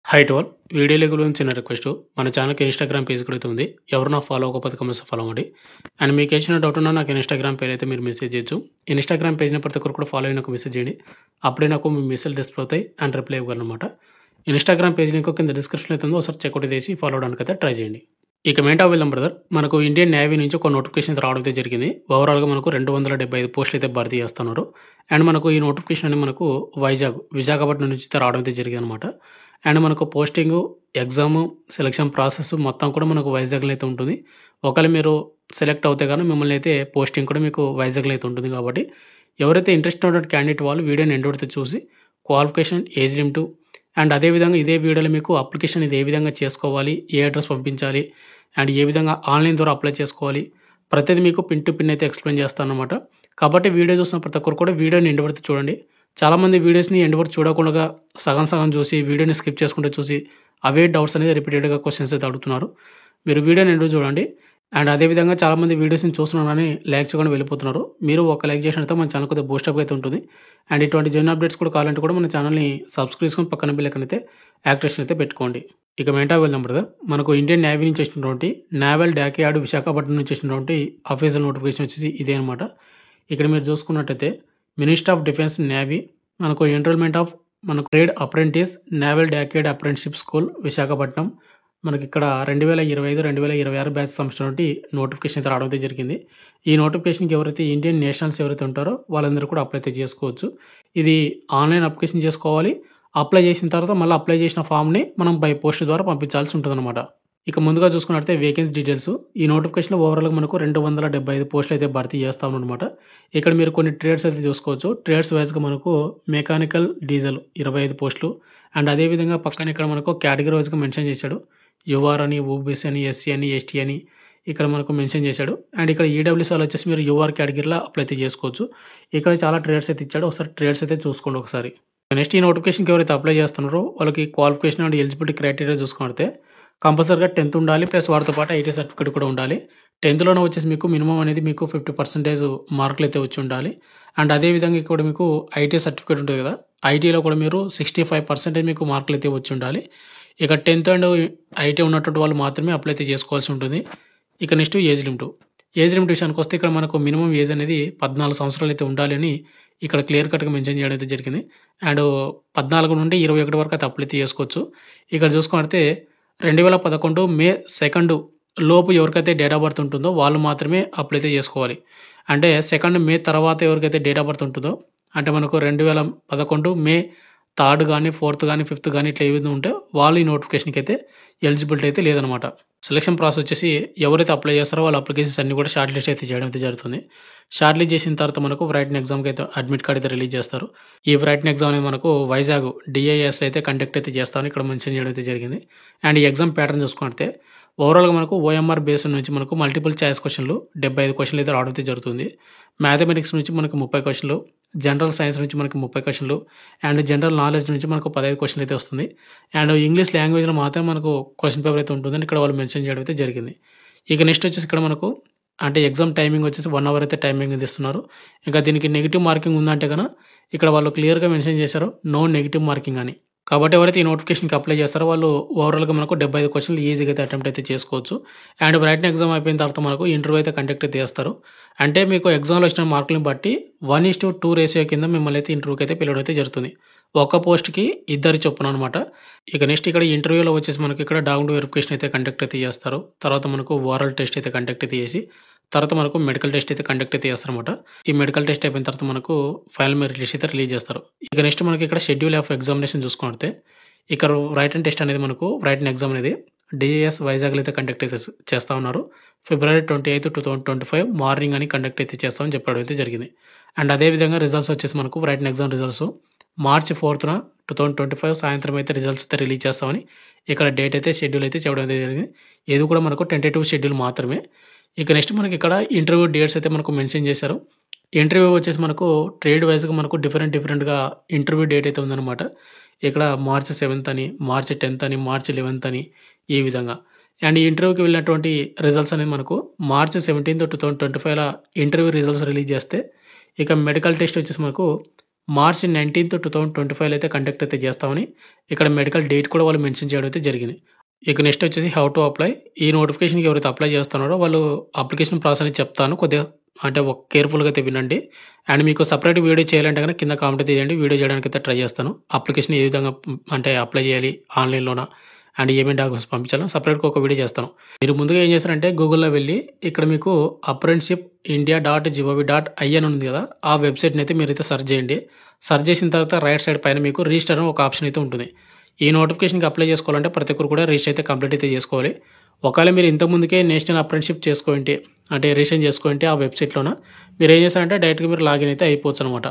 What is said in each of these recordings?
Hi to all. వీడియోల గురించి చిన్న రిక్వెస్ట్. మన ఛానల్‌కి ఇన్‌స్టాగ్రామ్ పేజ్ కూడా అయితే ఉంది. ఎవరు నా ఫాలో అవ్వకపోతే కంపల్సరీ ఫాలో అవ్వండి. అండ్ మీకు ఏదైనా డౌట్ ఉన్నా నాకు ఇన్‌స్టాగ్రామ్ పేజ్ అయితే మీరు మెసేజ్ చేయొచ్చు. ఇన్‌స్టాగ్రామ్ పేజ్‌ని ప్రతి ఒక్కరు కూడా ఫాలో అయ్యి నాకు మెసేజ్ చేయండి. అప్పుడే నాకు మీ మెసేజ్ డిస్ప్లే అవుతాయి అండ్ రిప్లై ఇవ్వగలనమాట. ఇన్‌స్టాగ్రామ్ పేజ్ లింక్ కింద డిస్క్రిప్షన్‌లో అయితే ఉందో ఒకసారి చెక్‌ఔట్ చేసి ఫాలో అవ్వడానికి అయితే ట్రై చేయండి. ఇక మెయిన్ టాపిక్ వెళ్దాం బ్రదర్. మనకు ఇండియన్ నేవీ నుంచి ఒక నోటిఫికేషన్ అయితే రావడం అయితే జరిగింది. ఓవరాల్‌గా మనకు 275 పోస్టులు అయితే భర్తీ చేస్తున్నారు. అండ్ మనకు ఈ నోటిఫికేషన్ అనేది మనకు విశాఖపట్నం నుంచి అయితే రావడం అయితే జరిగిందనమాట. అండ్ మనకు పోస్టింగు, ఎగ్జాము, సెలక్షన్ ప్రాసెస్ మొత్తం కూడా మనకు వైజాగ్‌లో అయితే ఉంటుంది. ఒకవేళ మీరు సెలెక్ట్ అవుతే గాని మిమ్మల్ని అయితే పోస్టింగ్ కూడా మీకు వైజాగ్‌లో అయితే ఉంటుంది కాబట్టి ఎవరైతే ఇంట్రెస్ట్ ఉన్నటువంటి క్యాండిడేట్ వాళ్ళు వీడియోని ఎండ్ వరకు చూసి క్వాలిఫికేషన్, ఏజ్ లిమిట్ అండ్ అదేవిధంగా ఇదే వీడియోలో మీకు అప్లికేషన్ ఇది ఏ విధంగా చేసుకోవాలి, ఏ అడ్రస్ పంపించాలి అండ్ ఏ విధంగా ఆన్‌లైన్ ద్వారా అప్లై చేసుకోవాలి, ప్రతిది మీకు పిన్ టు పిన్ అయితే ఎక్స్‌ప్లెయిన్ చేస్తానన్నమాట. కాబట్టి వీడియో చూసిన ప్రతి ఒక్కరు కూడా వీడియోని ఎండ్ వరకు చూడండి. చాలామంది వీడియోస్‌ని ఎండ్ వరకు చూడకుండా సగం సగం చూసి వీడియోని స్కిప్ చేసుకుంటూ చూసి అవే డౌట్స్ అనేది రిపీటెడ్‌గా క్వెషన్స్ అయితే అడుగుతున్నారు. మీరు వీడియోని ఎండ్ వరకు చూడండి. అండ్ అదేవిధంగా చాలామంది వీడియోస్‌ని చూస్తున్నారు కానీ లైక్ చేయకుండా వెళ్ళిపోతున్నారు. మీరు ఒక లైక్ చేసినట్లయితే మన ఛానల్ కొద్దిగా బూస్టప్ అయితే ఉంటుంది. అండ్ ఇటువంటి జెన్యూన్ అప్డేట్స్ కూడా కావాలంటే కూడా మన ఛానల్‌ని సబ్స్క్రైబ్ చేసుకొని పక్కన బెల్ ఐకాన్ అయితే యాక్టివేషన్ అయితే పెట్టుకోండి. ఇక మెయిన్ టాపిక్ వెళ్దాం బ్రదర్. మనకు ఇండియన్ నేవీ నుంచి వచ్చినటువంటి నావల్ డాక్యార్డ్ విశాఖపట్నం నుంచి వచ్చినటువంటి అఫీషియల్ నోటిఫికేషన్ వచ్చేసి ఇదే అనమాట. ఇక్కడ మీరు చూసుకున్నట్టయితే మినిస్ట్రీ ఆఫ్ డిఫెన్స్ నేవీ మనకు ఎన్రోల్మెంట్ ఆఫ్ మనకు trade apprentice naval dockyard apprenticeship school Visakhapatnam మనకి ఇక్కడ 2025, 2026 బ్యాచ్ సంవత్సరం నుండి నోటిఫికేషన్ అయితే రావడం అయితే జరిగింది. ఈ నోటిఫికేషన్‌కి ఎవరైతే ఇండియన్ నేషనల్స్ ఎవరైతే ఉంటారో వాళ్ళందరూ కూడా అప్లై అయితే చేసుకోవచ్చు. ఇది ఆన్‌లైన్ అప్లికేషన్ చేసుకోవాలి. అప్లై చేసిన తర్వాత మళ్ళీ అప్లై చేసిన ఫామ్‌ని మనం బై పోస్ట్ ద్వారా పంపించాల్సి ఉంటుందన్నమాట. ఇక ముందుగా చూసుకున్నట్లయితే వేకెన్సీ డీటెయిల్స్ ఈ నోటిఫికేషన్‌లో ఓవరాల్‌గా మనకు 275 పోస్టులు అయితే భర్తీ చేస్తామన్నమాట. ఇక్కడ మీరు కొన్ని ట్రేడ్స్ అయితే చూసుకోవచ్చు. ట్రేడ్స్ వైస్‌గా మనకు మెకానికల్, డీజిల్ 25 పోస్టులు అండ్ అదేవిధంగా పక్కన ఇక్కడ మనకు కేటగిరీ వైస్‌గా మెన్షన్ చేశాడు. యూఆర్ అని, ఓబీసీ అని, ఎస్సీ అని, ఎస్టీ అని ఇక్కడ మనకు మెన్షన్ చేశాడు. అండ్ ఇక్కడ ఈడబ్ల్యూఎస్ వాళ్ళు వచ్చేసి మీరు యూఆర్ కేటగిరీలో అప్లై అయితే చేసుకోవచ్చు. ఇక్కడ చాలా ట్రేడ్స్ అయితే ఇచ్చాడు. ఒకసారి ట్రేడ్స్ అయితే చూసుకోండి ఒకసారి. నెక్స్ట్ ఈ నోటిఫికేషన్‌కి ఎవరైతే అప్లై చేస్తున్నారో వాళ్ళకి క్వాలిఫికేషన్ అండ్ ఎలిజిబిలిటీ క్రైటీరియా చూసుకుంటే కంపల్సరీగా 10th ఉండాలి. ప్లస్ వాటితో పాటు ఐటీ సర్టిఫికేట్ కూడా ఉండాలి. 10థ్‌లోనే వచ్చేసి మీకు మినిమమ్ అనేది మీకు 50% మార్కులు అయితే వచ్చి ఉండాలి. అండ్ అదేవిధంగా ఇక్కడ మీకు ఐటీ సర్టిఫికేట్ ఉంటుంది కదా, ఐటీలో కూడా మీరు 65% మీకు మార్కులు అయితే వచ్చి ఉండాలి. ఇక 10th అండ్ ఐటీ ఉన్నటువంటి వాళ్ళు మాత్రమే అప్లై అయితే చేసుకోవాల్సి ఉంటుంది. ఇక next age limit. Age limit విషయానికి వస్తే ఇక్కడ మనకు మినిమం ఏజ్ అనేది 14 సంవత్సరాలు అయితే ఉండాలి అని ఇక్కడ క్లియర్ కట్‌గా మెన్షన్ చేయడం అయితే జరిగింది. అండ్ 14 నుండి 21 వరకు అయితే అప్లై అయితే చేసుకోవచ్చు. ఇక్కడ చూసుకుంటే 2011 మే 2 లోపు ఎవరికైతే డేట్ ఆఫ్ బర్త్ ఉంటుందో వాళ్ళు మాత్రమే అప్లై అయితే చేసుకోవాలి. అంటే 2 మే తర్వాత ఎవరికైతే డేట్ ఆఫ్ బర్త్ ఉంటుందో అంటే మనకు 2011 మే 3 గాని, 4 గాని, 5 గాని ఇట్లా ఏవైనా ఉంటే వాళ్ళు ఈ నోటిఫికేషన్‌కి అయితే ఎలిజిబిలిటీ అయితే లేదనమాట. సెలక్షన్ ప్రాసెస్ వచ్చేసి ఎవరైతే అప్లై చేస్తారో వాళ్ళ అప్లికేషన్స్ అన్నీ కూడా షార్ట్ లిస్ట్ అయితే చేయడం అయితే జరుగుతుంది. షార్ట్ లిస్ట్ చేసిన తర్వాత మనకు రిటన్ ఎగ్జామ్‌కి అయితే అడ్మిట్ కార్డ్ అయితే రిలీజ్ చేస్తారు. ఈ రిటన్ ఎగ్జామ్ అనేది మనకు వైజాగ్ డిఐఎస్‌లో అయితే కండక్ట్ అయితే చేస్తామని ఇక్కడ మెన్షన్ చేయడం అయితే జరిగింది. అండ్ ఈ ఎగ్జామ్ ప్యాటర్న్ చూసుకుంటే ఓవరాల్‌గా మనకు ఓఎంఆర్ బేస్ నుంచి మనకు మల్టిపుల్ చాయిస్ క్వెషన్‌లు 75 క్వెషన్‌లు అయితే రావడం అయితే జరుగుతుంది. మ్యాథమెటిక్స్ నుంచి మనకు 30 క్వెషన్‌లు, జనరల్ సైన్స్ నుంచి మనకు 30 క్వెషన్‌లు అండ్ జనరల్ నాలెడ్జ్ నుంచి మనకు 15 క్వెషన్‌లు అయితే వస్తుంది. అండ్ ఇంగ్లీష్ లాంగ్వేజ్‌లో మాత్రమే మనకు క్వెషన్ పేపర్ అయితే ఉంటుందని ఇక్కడ వాళ్ళు మెన్షన్ చేయడం అయితే జరిగింది. ఇక నెక్స్ట్ వచ్చేసి ఇక్కడ మనకు అంటే ఎగ్జామ్ టైమింగ్ వచ్చేసి 1 అవర్ అయితే టైమింగ్ అయితే ఇస్తున్నారు. ఇంకా దీనికి నెగెటివ్ మార్కింగ్ ఉందంటే గన ఇక్కడ వాళ్ళు క్లియర్‌గా మెన్షన్ చేశారు. నో నెగెటివ్ మార్కింగ్ అని. కాబట్టి ఎవరైతే ఈ నోటిఫికేషన్‌కి అప్లై చేస్తారో వాళ్ళు ఓవరాల్‌గా మనకు 75 క్వెషన్‌లు ఈజీగా అయితే అటెంప్ట్ అయితే చేసుకోవచ్చు. అండ్ రిటన్ ఎగ్జామ్ అయిపోయిన తర్వాత మనకు ఇంటర్వ్యూ అయితే కండక్ట్ అయితే చేస్తారు. అంటే మీకు ఎగ్జామ్‌లో వచ్చిన మార్కులను బట్టి 1:2 రేషియో కింద మిమ్మల్ని అయితే ఇంటర్వ్యూకి అయితే పిలవడం అయితే జరుగుతుంది. ఒక పోస్ట్‌కి ఇద్దరి చొప్పున అనమాట. ఇక నెక్స్ట్ ఇక్కడ ఇంటర్వ్యూలో వచ్చేసి మనకి ఇక్కడ డాక్యుమెంట్ వెరిఫికేషన్ అయితే కండక్ట్ అయితే చేస్తారు. తర్వాత మనకు ఓరల్ టెస్ట్ అయితే కండక్ట్ అయితే చేసి తర్వాత మనకు మెడికల్ టెస్ట్ అయితే కండక్ట్ అయితే చేస్తారనమాట. ఈ మెడికల్ టెస్ట్ అయిపోయిన తర్వాత మనకు ఫైనల్ మెరిట్ లిస్ట్ అయితే రిలీజ్ చేస్తారు. ఇక నెక్స్ట్ మనకి ఇక్కడ షెడ్యూల్ ఆఫ్ ఎగ్జామినేషన్ చూసుకుంటే ఇక్కడ రిటన్ టెస్ట్ అనేది మనకు రిటన్ ఎగ్జామ్ అనేది డిఏఎస్ వైజాగ్‌లో అయితే కండక్ట్ అయితే చేస్తా ఉన్నారు. ఫిబ్రవరి 28, 2025 మార్నింగ్ అని కండక్ట్ అయితే చేస్తామని చెప్పడం అయితే జరిగింది. అండ్ అదేవిధంగా రిజల్ట్స్ వచ్చేసి మనకు రిటన్ ఎగ్జామ్ రిజల్ట్స్ మార్చి 4న 2025 సాయంత్రం అయితే రిజల్ట్స్ అయితే రిలీజ్ చేస్తామని ఇక్కడ డేట్ అయితే షెడ్యూల్ అయితే చెప్పడం అయితే జరిగింది. ఇది కూడా మనకు టెంటేటివ్ షెడ్యూల్ మాత్రమే. ఇక నెక్స్ట్ మనకి ఇక్కడ ఇంటర్వ్యూ డేట్స్ అయితే మనకు మెన్షన్ చేశారు. ఇంటర్వ్యూ వచ్చేసి మనకు ట్రేడ్ వైస్‌గా మనకు డిఫరెంట్‌గా ఇంటర్వ్యూ డేట్ అయితే ఉందన్నమాట. ఇక్కడ మార్చి 7th అని, మార్చి 10th అని, మార్చి 11th అని ఈ విధంగా. అండ్ ఈ ఇంటర్వ్యూకి వెళ్ళినటువంటి రిజల్ట్స్ అనేది మనకు మార్చి 17, 2025ల ఇంటర్వ్యూ రిజల్ట్స్ రిలీజ్ చేస్తే ఇక మెడికల్ టెస్ట్ వచ్చేసి మనకు మార్చ్ 19th 2025 అయితే కండక్ట్ అయితే చేస్తామని ఇక్కడ మెడికల్ డేట్ కూడా వాళ్ళు మెన్షన్ చేయడం అయితే జరిగింది. ఇక నెక్స్ట్ వచ్చేసి హౌ టు అప్లై. ఈ నోటిఫికేషన్‌కి ఎవరైతే అప్లై చేస్తున్నారో వాళ్ళు అప్లికేషన్ ప్రాసెస్ అనేది చెప్తాను. కొద్దిగా అంటే కేర్‌ఫుల్‌గా అయితే వినండి. అండ్ మీకు సెపరేట్ వీడియో చేయాలంటే గనక కింద కామెంట్ అయితే చేయండి. వీడియో చేయడానికైతే ట్రై చేస్తాను. అప్లికేషన్ ఏ విధంగా అంటే అప్లై చేయాలి ఆన్‌లైన్‌లోనా అండ్ ఏమేమి డాక్యుమెంట్స్ పంపించాలో సెపరేట్‌గా ఒక వీడియో చేస్తాను. మీరు ముందుగా ఏం చేస్తారంటే గూగుల్‌లో వెళ్ళి ఇక్కడ మీకు apprenticeshipindia.gov.in అని ఉంది కదా! ఆ వెబ్‌సైట్‌ని అయితే మీరైతే సెర్చ్ చేయండి. సెర్చ్ చేసిన తర్వాత రైట్ సైడ్ పైన మీకు రిజిస్టర్ అని ఒక ఆప్షన్ అయితే ఉంటుంది. ఈ నోటిఫికేషన్‌కి అప్లై చేసుకోవాలంటే ప్రతి ఒక్కరు కూడా రిజిస్టర్ అయితే కంప్లీట్ అయితే చేసుకోవాలి. ఒకవేళ మీరు ఇంతకు ముందుకే నేషనల్ అప్రెంటిస్‌షిప్ చేసుకోంటే అంటే రిజిస్ట్రేషన్ చేసుకోంటే ఆ వెబ్‌సైట్‌లోన మీరు ఏం చేస్తారంటే డైరెక్ట్‌గా మీరు లాగిన్ అయితే అయిపోవచ్చనమాట.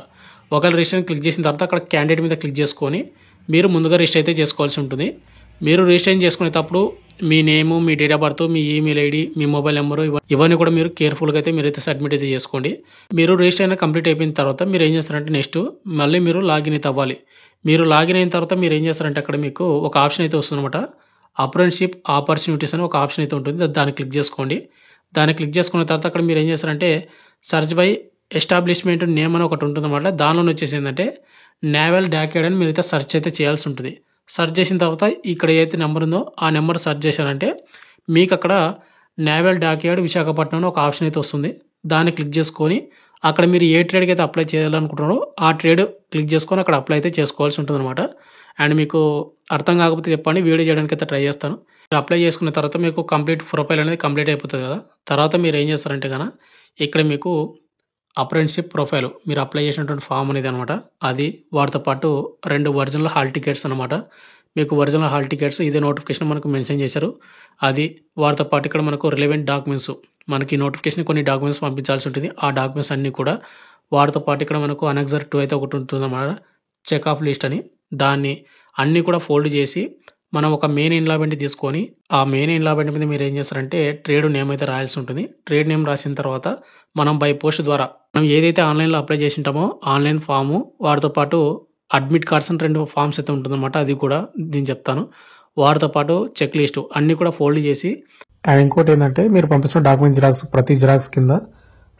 ఒకవేళ రిజిస్ట్రేషన్ క్లిక్ చేసిన తర్వాత అక్కడ క్యాండిడేట్ మీద క్లిక్ చేసుకొని మీరు ముందుగా రిజిస్టర్ అయితే చేసుకోవాల్సి ఉంటుంది. మీరు రిజిస్ట్రేషన్ చేసుకునేటప్పుడు మీ నేము, మీ డేట్ ఆఫ్ బర్త్, మీ ఈమెయిల్ ఐడీ, మీ మొబైల్ నెంబరు ఇవన్నీ కూడా మీరు కేర్‌ఫుల్‌గా అయితే మీరైతే సబ్మిట్ అయితే చేసుకోండి. మీరు రిజిస్ట్రేషన్ కంప్లీట్ అయిపోయిన తర్వాత మీరు ఏం చేస్తారంటే నెక్స్ట్ మళ్ళీ మీరు లాగిన్ అయితే అవ్వాలి. మీరు లాగిన్ అయిన తర్వాత మీరు ఏం చేస్తారంటే అక్కడ మీకు ఒక ఆప్షన్ అయితే వస్తుందన్నమాట. అప్రెంటిస్‌షిప్ ఆపర్చునిటీస్ అని ఒక ఆప్షన్ అయితే ఉంటుంది. దాన్ని క్లిక్ చేసుకోండి. దాన్ని క్లిక్ చేసుకున్న తర్వాత అక్కడ మీరు ఏం చేస్తారంటే సెర్చ్ బై ఎస్టాబ్లిష్మెంట్ నేమ్ అని ఒకటి ఉంటుందన్నమాట. దానిలోనే వచ్చేసి ఏందంటే నేవల్ డాక్యార్డ్ అని మీరైతే సెర్చ్ అయితే చేయాల్సి ఉంటుంది. సెర్చ్ చేసిన తర్వాత ఇక్కడ ఏదైతే నెంబర్ ఉందో ఆ నెంబర్ సెర్చ్ చేశారంటే మీకు అక్కడ నేవల్ డాక్యార్డ్ విశాఖపట్నం అని ఒక ఆప్షన్ అయితే వస్తుంది. దాన్ని క్లిక్ చేసుకొని అక్కడ మీరు ఏ ట్రేడ్‌కి అయితే అప్లై చేయాలనుకుంటున్నారో ఆ ట్రేడ్ క్లిక్ చేసుకొని అక్కడ అప్లై అయితే చేసుకోవాల్సి ఉంటుందన్నమాట. అండ్ మీకు అర్థం కాకపోతే చెప్పండి. వీడియో చేయడానికి అయితే ట్రై చేస్తాను. మీరు అప్లై చేసుకున్న తర్వాత మీకు కంప్లీట్ ప్రొఫైల్ అనేది కంప్లీట్ అయిపోతుంది కదా! తర్వాత మీరు ఏం చేస్తారంటే గన ఇక్కడ మీకు అప్రెంటిస్‌షిప్ ప్రొఫైల్ మీరు అప్లై చేసినటువంటి ఫామ్ అనేది అనమాట. అది వాటితో పాటు 2 ఒరిజినల్ హాల్ టికెట్స్ అనమాట. మీకు ఒరిజినల్ హాల్ టికెట్స్ ఇదే నోటిఫికేషన్ మనకు మెన్షన్ చేశారు. అది వాటితో పాటు ఇక్కడ మనకు రిలవెంట్ డాక్యుమెంట్స్ మనకి నోటిఫికేషన్ కొన్ని డాక్యుమెంట్స్ పంపించాల్సి ఉంటుంది. ఆ డాక్యుమెంట్స్ అన్నీ కూడా వాటితో పాటు ఇక్కడ మనకు అనెక్సర్ 2 అయితే ఒకటి ఉంటుందన్నమాట. చెక్ ఆఫ్ లిస్ట్ అని. దాన్ని అన్నీ కూడా ఫోల్డ్ చేసి మనం ఒక మెయిన్ ఇన్‌లాబెంట్ తీసుకొని ఆ మెయిన్ ఇన్‌లాబెంట్ మీద మీరు ఏం చేస్తారంటే ట్రేడ్ నేమ్ అయితే రాయాల్సి ఉంటుంది. ట్రేడ్ నేమ్ రాసిన తర్వాత మనం బై పోస్ట్ ద్వారా మనం ఏదైతే ఆన్‌లైన్‌లో అప్లై చేసి ఉంటామో ఆన్‌లైన్ ఫాము వాటితో పాటు అడ్మిట్ కార్డ్స్ అని 2 ఫార్మ్స్ అయితే ఉంటుందన్నమాట. అది కూడా నేను చెప్తాను. వాటితో పాటు చెక్ లిస్ట్ అన్నీ కూడా ఫోల్డ్ చేసి అండ్ ఇంకోటి ఏంటంటే మీరు పంపిస్తున్న డాక్యుమెంట్ జిరాక్స్ ప్రతి జిరాక్స్ కింద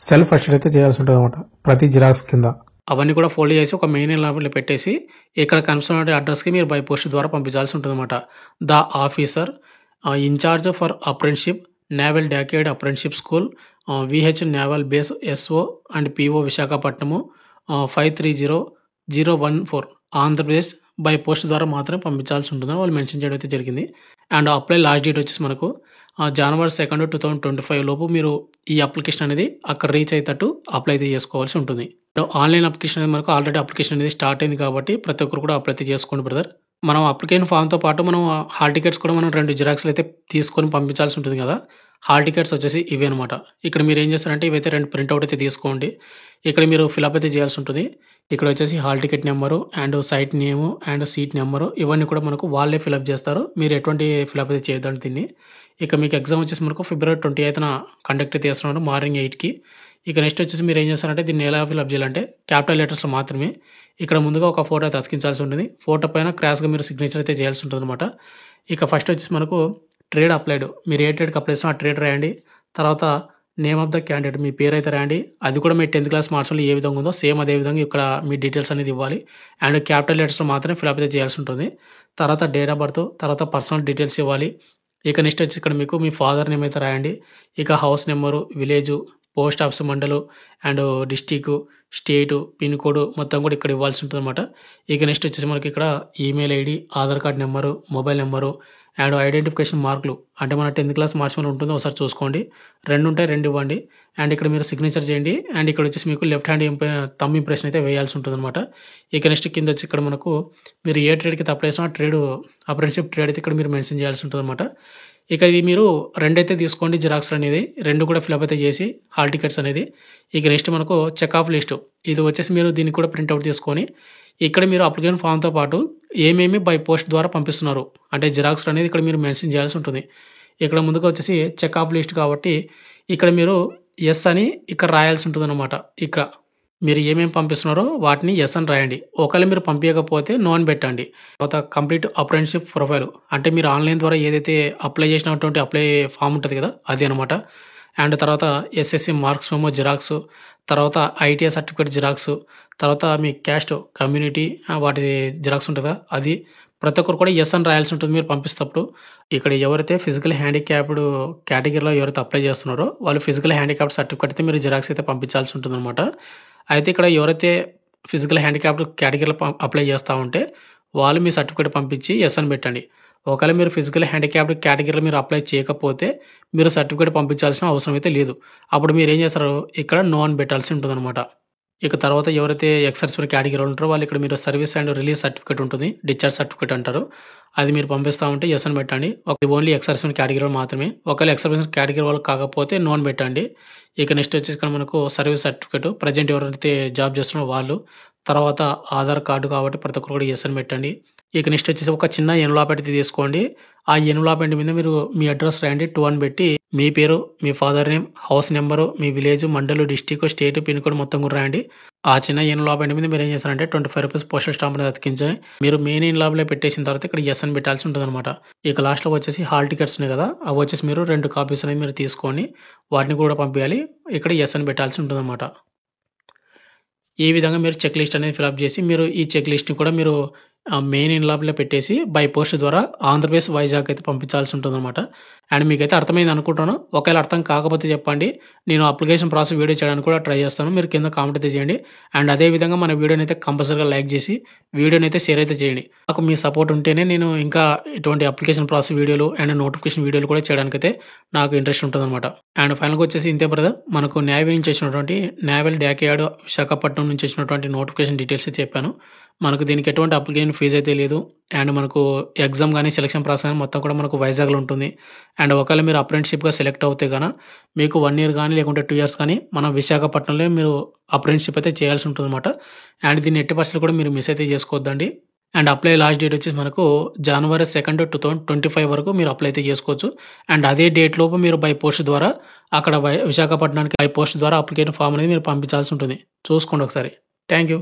సెల్ఫ్ అటెస్ట్ అయితే చేయాల్సి ఉంటుందన్నమాట. ప్రతి జిరాక్స్ కింద అవన్నీ కూడా ఫోల్డ్ చేసి ఒక మెయిన్ ఇన్‌లాబెంట్‌లో పెట్టేసి ఇక్కడ కన్సర్న్డ్ అడ్రస్‌కి మీరు బై పోస్ట్ ద్వారా పంపించాల్సి ఉంటుందన్నమాట. The officer in charge for apprenticeship naval dockyard apprenticeship school VH naval base SO and PO Visakhapatnam 530014 Andhra Pradesh by post ద్వారా మాత్రమే పంపించాల్సి ఉంటుందని వాళ్ళు మెన్షన్ చేయడం అయితే జరిగింది. అండ్ అప్లై లాస్ట్ డేట్ వచ్చేసి మనకు జనవరి 2, 2025 లోపు మీరు ఈ అప్లికేషన్ అనేది అక్కడ రీచ్ అయ్యేటట్టు అప్లై అయితే చేసుకోవాల్సి ఉంటుంది. ఆన్‌లైన్ అప్లికేషన్ అనేది మనకు ఆల్రెడీ అప్లికేషన్ అనేది స్టార్ట్ అయింది కాబట్టి ప్రతి ఒక్కరు కూడా అప్లై అయితే చేసుకోండి బ్రదర్. మనం అప్లికేషన్ ఫామ్‌తో పాటు మనం హాల్ టికెట్స్ కూడా మనం 2 జిరాక్స్‌లు అయితే తీసుకొని పంపించాల్సి ఉంటుంది కదా! హాల్ టికెట్స్ వచ్చేసి ఇవే అనమాట. ఇక్కడ మీరు ఏం చేస్తారంటే ఇవైతే 2 ప్రింట్‌ఔట్ అయితే తీసుకోండి. ఇక్కడ మీరు ఫిలప్ అయితే చేయాల్సి ఉంటుంది. ఇక్కడ వచ్చేసి hall ticket number and site name and seat number ఇవన్నీ కూడా మనకు వాళ్ళే ఫిలప్ చేస్తారు. మీరు ఎటువంటి ఫిలప్ అయితే చేయొద్దండి దీన్ని. ఇక మీకు ఎగ్జామ్ వచ్చేసి మనకు ఫిబ్రవరి 28న కండక్ట్ అయితే చేస్తున్నారు మార్నింగ్ 8కి. ఇక నెక్స్ట్ వచ్చేసి మీరు ఏం చేస్తారంటే దీన్ని ఎలా ఫిలప్ చేయాలంటే క్యాపిటల్ లెటర్స్‌లో మాత్రమే ఇక్కడ ముందుగా ఒక ఫోటో అయితే అతికించాల్సి ఉంటుంది. ఫోటో పైన క్రాస్‌గా మీరు సిగ్నేచర్ అయితే చేయాల్సి ఉంటుందన్నమాట. ఇక ఫస్ట్ వచ్చేసి మనకు ట్రేడ్ అప్లైడ్ మీరు ఏ ట్రేడ్‌కి అప్లై చేసినా ఆ ట్రేడ్ రాయండి. తర్వాత నేమ్ ఆఫ్ ద క్యాండిడేట్ మీ పేరు అయితే రాయండి. అది కూడా మీ 10th క్లాస్ మార్క్స్‌లో ఏ విధంగా ఉందో సేమ్ అదే విధంగా ఇక్కడ మీ డీటెయిల్స్ అనేది ఇవ్వాలి. అండ్ క్యాపిటల్ లెటర్స్‌లో మాత్రమే ఫిలప్ అయితే చేయాల్సి ఉంటుంది. తర్వాత డేట్ ఆఫ్ బర్త్ తర్వాత పర్సనల్ డీటెయిల్స్ ఇవ్వాలి. ఇక నెక్స్ట్ వచ్చి ఇక్కడ మీకు మీ ఫాదర్ నేమ్ అయితే రాయండి. ఇక house number, village, post office mandal and district, state, pin code మొత్తం కూడా ఇక్కడ ఇవ్వాల్సి ఉంటుందన్నమాట. ఇక నెక్స్ట్ వచ్చేసి మనకి ఇక్కడ email ID, Aadhaar card number, mobile number and identification మార్కులు అంటే మన 10th క్లాస్ మార్క్స్ మీద ఉంటుందో ఒకసారి చూసుకోండి. 2 ఉంటాయి 2 ఇవ్వండి. అండ్ ఇక్కడ మీరు సిగ్నేచర్ చేయండి. అండ్ ఇక్కడ వచ్చేసి మీకు లెఫ్ట్ హ్యాండ్ థంబ్ ఇంప్రెషన్ అయితే వేయాల్సి ఉంటుందన్నమాట. ఇక నెక్స్ట్ కింద వచ్చి ఇక్కడ మనకు మీరు ఏ ట్రేడ్‌కి అయితే అప్లై చేసినా ఆ ట్రేడ్ అప్రెంటిస్‌షిప్ ట్రేడ్ అయితే ఇక్కడ మీరు మెన్షన్ చేయాల్సి ఉంటుందన్నమాట. ఇక ఇది మీరు 2 అయితే తీసుకోండి జిరాక్స్‌లు అనేది. 2 కూడా ఫిలప్ అయితే చేసి హాల్ టికెట్స్ అనేది. ఇక నెక్స్ట్ మనకు చెక్ ఆఫ్ లిస్ట్ ఇది వచ్చేసి మీరు దీన్ని కూడా ప్రింట్‌ఔట్ తీసుకొని ఇక్కడ మీరు అప్లికేషన్ ఫామ్‌తో పాటు ఏమేమి బై పోస్ట్ ద్వారా పంపిస్తున్నారు అంటే జిరాక్స్‌లు అనేది ఇక్కడ మీరు మెన్షన్ చేయాల్సి ఉంటుంది. ఇక్కడ ముందుగా వచ్చేసి చెక్ ఆఫ్ లిస్ట్ కాబట్టి ఇక్కడ మీరు యెస్ అని ఇక్కడ రాయాల్సి ఉంటుందన్నమాట. ఇక్కడ మీరు ఏమేమి పంపిస్తున్నారో వాటిని యెస్ అని రాయండి. ఒకవేళ మీరు పంపించకపోతే నో అని పెట్టండి. తర్వాత కంప్లీట్ అప్రెంటిస్‌షిప్ ప్రొఫైల్ అంటే మీరు ఆన్‌లైన్ ద్వారా ఏదైతే అప్లై చేసినటువంటి అప్లై ఫామ్ ఉంటుంది కదా! అది అనమాట. అండ్ తర్వాత ఎస్ఎస్సి మార్క్స్ మెమో జిరాక్స్, తర్వాత ఐటీఐ సర్టిఫికేట్ జిరాక్స్, తర్వాత మీ క్యాస్ట్ కమ్యూనిటీ వాటి జిరాక్స్ ఉంటుందా అది. ప్రతి ఒక్కరు కూడా ఎస్ అని రాయాల్సి ఉంటుంది మీరు పంపిస్తప్పుడు. ఇక్కడ ఎవరైతే ఫిజికల్ హ్యాండిక్యాప్డ్ కేటగిరీలో ఎవరైతే అప్లై చేస్తున్నారో వాళ్ళు ఫిజికల్ హ్యాండిక్యాప్డ్ సర్టిఫికేట్ అయితే మీరు జిరాక్స్ అయితే పంపించాల్సి ఉంటుందన్నమాట. అయితే ఇక్కడ ఎవరైతే ఫిజికల్ హ్యాండిక్యాప్డ్ కేటగిరీలో అప్లై చేస్తూ ఉంటే వాళ్ళు మీ సర్టిఫికేట్ పంపించి ఎస్ అని పెట్టండి. ఒకవేళ మీరు ఫిజికల్ హ్యాండిక్యాప్డ్ కేటగిరీలో మీరు అప్లై చేయకపోతే మీరు సర్టిఫికేట్ పంపించాల్సిన అవసరం అయితే లేదు. అప్పుడు మీరు ఏం చేస్తారు, ఇక్కడ నో అని పెట్టాల్సి ఉంటుందన్నమాట. ఇక తర్వాత ఎవరైతే ఎక్స్-సర్వీస్‌మెన్ కేటగిరీలో ఉంటారో వాళ్ళు ఇక్కడ మీరు సర్వీస్ అండ్ రిలీజ్ సర్టిఫికేట్ ఉంటుంది. డిశ్చార్జ్ సర్టిఫికేట్ అంటారు. అది మీరు పంపిస్తూ ఉంటే ఎస్ అని పెట్టండి. ఓన్లీ ఎక్స్-సర్వీస్‌మెన్ కేటగిరీలో మాత్రమే. ఒకవేళ ఎక్స్-సర్వీస్‌మెన్ కేటగిరీ వాళ్ళు కాకపోతే నో అని పెట్టండి. ఇక నెక్స్ట్ వచ్చేసి ఇక్కడ మనకు సర్వీస్ సర్టిఫికేట్ ప్రజెంట్ ఎవరైతే జాబ్ చేస్తున్నారో వాళ్ళు. తర్వాత ఆధార్ కార్డు కాబట్టి ప్రతి ఒక్కరు కూడా ఎస్ అని పెట్టండి. ఇక నెక్స్ట్ వచ్చేసి ఒక చిన్న ఎన్వలప్ అయితే తీసుకోండి. ఆ ఎన్వలప్ మీద మీరు మీ అడ్రస్ రాయండి 2 అని పెట్టి మీ పేరు, మీ ఫాదర్ నేమ్, హౌస్ నెంబరు, మీ village, mandal, district, state, pin code మొత్తం కూడా రాయండి. ఆ చిన్న ఎన్వలప్ మీద మీరు ఏం చేస్తారంటే ₹25 పోస్టల్ స్టాంప్ అనేది అతికించి మీరు మెయిన్ ఎన్వలప్‌లో పెట్టేసిన తర్వాత ఇక్కడ ఎస్ అని పెట్టాల్సి ఉంటుందన్నమాట. ఇక లాస్ట్‌లో వచ్చేసి హాల్ టికెట్స్ ఉన్నాయి కదా, అవి వచ్చేసి మీరు 2 కాపీస్ అనేది మీరు తీసుకొని వాటిని కూడా పంపించాలి. ఇక్కడ ఎస్ అని పెట్టాల్సి ఉంటుందన్నమాట. ఈ విధంగా మీరు చెక్ లిస్ట్ అనేది ఫిలప్ చేసి మీరు ఈ చెక్ లిస్ట్‌ని కూడా మీరు మెయిన్ ఎన్వలప్‌లో పెట్టేసి బై పోస్ట్ ద్వారా ఆంధ్రప్రదేశ్, వైజాగ్ అయితే పంపించాల్సి ఉంటుందన్నమాట. అండ్ మీకైతే అర్థమైంది అనుకుంటాను. ఒకవేళ అర్థం కాకపోతే చెప్పండి. నేను అప్లికేషన్ ప్రాసెస్ వీడియో చేయడానికి కూడా ట్రై చేస్తాను. మీరు కింద కామెంట్ అయితే చేయండి. అండ్ అదే విధంగా మన వీడియోని అయితే కంపల్సరీగా లైక్ చేసి వీడియోని అయితే షేర్ అయితే చేయండి. నాకు మీ సపోర్ట్ ఉంటేనే నేను ఇంకా ఇటువంటి అప్లికేషన్ ప్రాసెస్ వీడియోలు అండ్ నోటిఫికేషన్ వీడియోలు కూడా చేయడానికైతే నాకు ఇంట్రెస్ట్ ఉంటుందన్నమాట. అండ్ ఫైనల్‌గా వచ్చేసి ఇంతే బ్రదర్. మనకు నేవీ నుంచి వచ్చినటువంటి నేవల్ డాక్యార్డ్ విశాఖపట్నం నుంచి వచ్చినటువంటి నోటిఫికేషన్ డీటెయిల్స్ అయితే చెప్పాను. మనకు దీనికి ఎటువంటి అప్లికేషన్ ఫీజు అయితే లేదు. అండ్ మనకు ఎగ్జామ్ కానీ సెలక్షన్ ప్రాసెస్ కానీ మొత్తం కూడా మనకు వైజాగ్‌లో ఉంటుంది. అండ్ ఒకవేళ మీరు అప్రెంటిస్‌షిప్‌గా సెలెక్ట్ అవుతే గన మీకు 1 ఇయర్ కానీ లేకుంటే 2 ఇయర్స్ కానీ మనం విశాఖపట్నంలో మీరు అప్రెంటిస్‌షిప్ అయితే చేయాల్సి ఉంటుందన్నమాట. అండ్ దీన్ని ఎట్టి పరిస్థితుల్లో కూడా మీరు మిస్ అయితే చేసుకోవద్దండి. అండ్ అప్లై లాస్ట్ డేట్ వచ్చేసి మనకు జనవరి 2, 2025 వరకు మీరు అప్లై అయితే చేసుకోవచ్చు. అండ్ అదే డేట్ లోపు మీరు బై పోస్ట్ ద్వారా అక్కడ విశాఖపట్నానికి బై పోస్ట్ ద్వారా అప్లికేషన్ ఫామ్ అనేది మీరు పంపించాల్సి ఉంటుంది. చూసుకోండి ఒకసారి. Thank you.